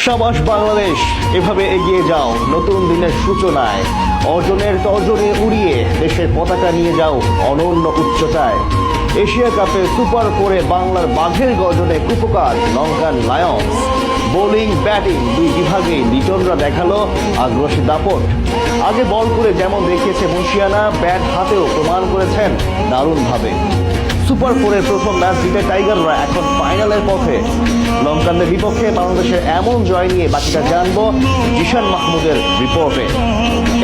সাবাস বাংলাদেশ, এভাবে এগিয়ে যাও নতুন দিনের সূচনায়। অর্জনের তর্জনে উড়িয়ে দেশের পতাকা নিয়ে যাও অনন্য উচ্চতায়। এশিয়া কাপে সুপার ফোরে বাংলার বাঘের গর্জনে কুপকার লঙ্কান লায়ন্স। বোলিং ব্যাটিং দুই বিভাগেই লিটনরা দেখালো আগ্রাসী দাপট। আগে বল করে যেমন দেখিয়েছে মুশিয়ানা, ব্যাট হাতেও প্রমাণ করেছেন দারুণভাবে। সুপার ফোরের প্রথম ম্যাচ জিতে টাইগাররা এখন ফাইনালের পথে। লঙ্কানদের বিপক্ষে বাংলাদেশের এমন জয় নিয়ে বাকিটা জানবো জিশান মাহমুদের রিপোর্টে।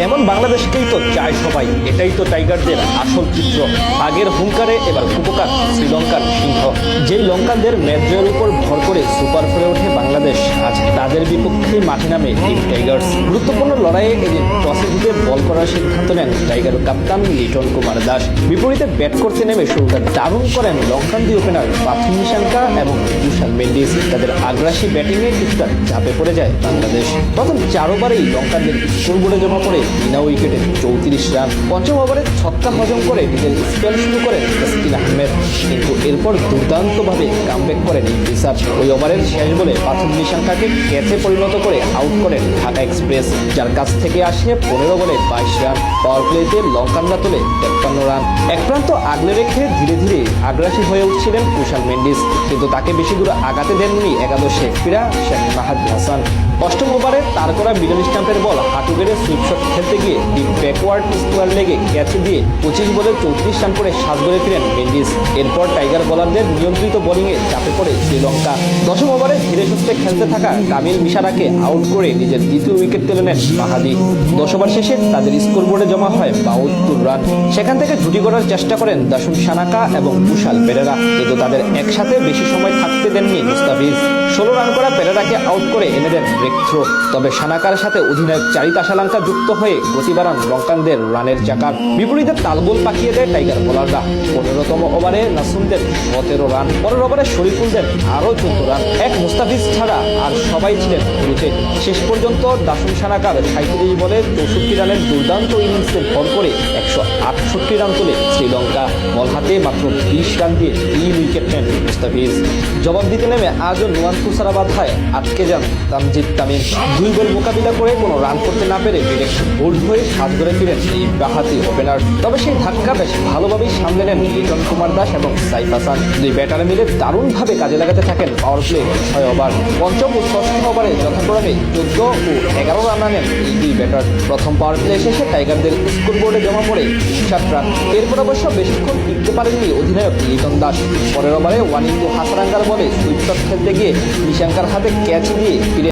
এমন বাংলাদেশকেই তো চায় সবাই, এটাই তো টাইগারদের আসল চিত্র। আগের হুঙ্কারে এবার কুপকার শ্রীলঙ্কার সিংহ। যেই লঙ্কানদের ম্যাচ জয়ের উপর ভর করে সুপার ফোরে ওঠে বাংলাদেশ, আজ তাদের বিপক্ষে মাঠে নামে টিম টাইগার্স। গুরুত্বপূর্ণ লড়াইয়ে এদিন টসে জিতে বল করার সিদ্ধান্ত নেন টাইগার কাপ্তান লিটন কুমার দাস। বিপরীতে ব্যাট করতে নেমে শুরুটা দারুণ করেন লঙ্কান দি ওপেনার পাথুম নিশাঙ্কা এবং কুশাল মেন্ডিস। তাদের আগ্রাসী ব্যাটিংয়ে কিছুটা চাপে পড়ে যায় বাংলাদেশ। প্রথম 4 ওভারেই লঙ্কানদের স্কোরবোর্ডে জমা পড়ে বিনা উইকেটে 34 রান। পঞ্চম ওভারে ছক্কা হজম করে নিজের স্পেল শুরু করেন তাসকিন আহমেদ, কিন্তু এরপর দুর্দান্তভাবে কামব্যাক করেন ইংলিশার। ওই ওভারের শেষ বলে পাথুম নিশাঙ্কাকে ক্যাচে পরিণত করে আউট করেন ঢাকা এক্সপ্রেস, যার কাছ থেকে আসে 15 বলে 22 রান। পাওয়ার প্লেতে লঙ্কানরা তোলে 53 রান। এক প্রান্ত আগলে রেখে ধীরে ধীরে আগ্রাসী হয়ে উঠছিলেন কুশাল মেন্ডিস, কিন্তু তাকে বেশি দূর আগাতে দেননি একাদশে ফিরা শেখ মাহাদি হাসান। অষ্টম ওভারে তার করা মিডল স্টাম্পের বল হাঁটু গেড়ে সুইপ শট খেলতে গিয়ে ডিপ ব্যাকওয়ার্ড স্কোয়ার লেগে ক্যাচ দিয়ে 25 বলে 34 রান করে 7 গোলে ফিরেন মেন্ডিস। এরপর টাইগার বোলারদের নিয়ন্ত্রিত বোলিংয়ে চাপে পড়ে শ্রীলঙ্কা। দশম ওভারে ধীরে সুস্থে খেলতে থাকা কামিল মিশারাকে আউট করে নিজের দ্বিতীয় উইকেট তুলে নেন মাহাদি। 10 ওভার শেষে তাদের স্কোরবোর্ডে জমা হয় 72 রান। সেখান থেকে জুটি করার চেষ্টা করেন দাসুন সানাকা এবং কুশাল পেরেরা, কিন্তু তাদের একসাথে বেশি সময় থাকতে দেননি মুস্তাফিজ। 16 রান করা পেরেরাকে আউট করে এনে দেন ব্রেক থ্রো। তবে সানাকার সাথে অধিনায়ক চারিতা সালাঙ্কা যুক্ত হয়ে গতি বাড়ান লঙ্কানদের রানের চাকার। বিপরীতে তালগোল পাকিয়ে দেয় টাইগার বোলাররা। 15তম ওভারে নাসুমদের 17 রান। পরের ওভারে শরীফুলদের আরও 14 রান। এক মুস্তাফিজ ছাড়া আর সবাই ছিলেন শুরুতে। শেষ পর্যন্ত দাসুন সানাকার 37 বলে 64 রানের দুর্দান্ত ইনিংসে ভর করে 168 রান তোলে শ্রীলঙ্কা। বল হাতে মাত্র 20 রান দিয়ে 3 উইকেট নেন মুস্তাফিজ। জবাব দিতে নেমে আজও নুয়ান তুষারাবাদ হয় আটকে যান তামজিদ তামিম। 2 গোল মোকাবিলা করে কোনো রান করতে না পেরে ডিরেক্ট বোল্ড হয়ে 7 গোলে ফিরেন এই বাঁহাতি ওপেনার। তবে সেই ধাক্কা বেশ ভালোভাবেই সামলে নেন লিটন কুমার দাস এবং সাইফ হাসান। দুই ব্যাটারে মিলে দারুণভাবে কাজে লাগাতে থাকেন পাওয়ার প্লে 6 ওভার। পঞ্চম ও ষষ্ঠ ওভারে যথাক্রমে 14 ও 11 রান আনেন এই দুই ব্যাটার। প্রথম পাওয়ার প্লে শেষে টাইগারদের স্কোরবোর্ডে জমা পড়ে 7 রান। এরপর অবশ্য বেশিক্ষণ টিকতে পারেননি অধিনায়ক লিটন দাস। পরের ওভারে ওয়ানিন্দু হাসারাঙ্গার বলে সুইপ শট খেলতে গিয়ে নিশাঙ্কার হাতে ক্যাচ দিয়ে ফিরে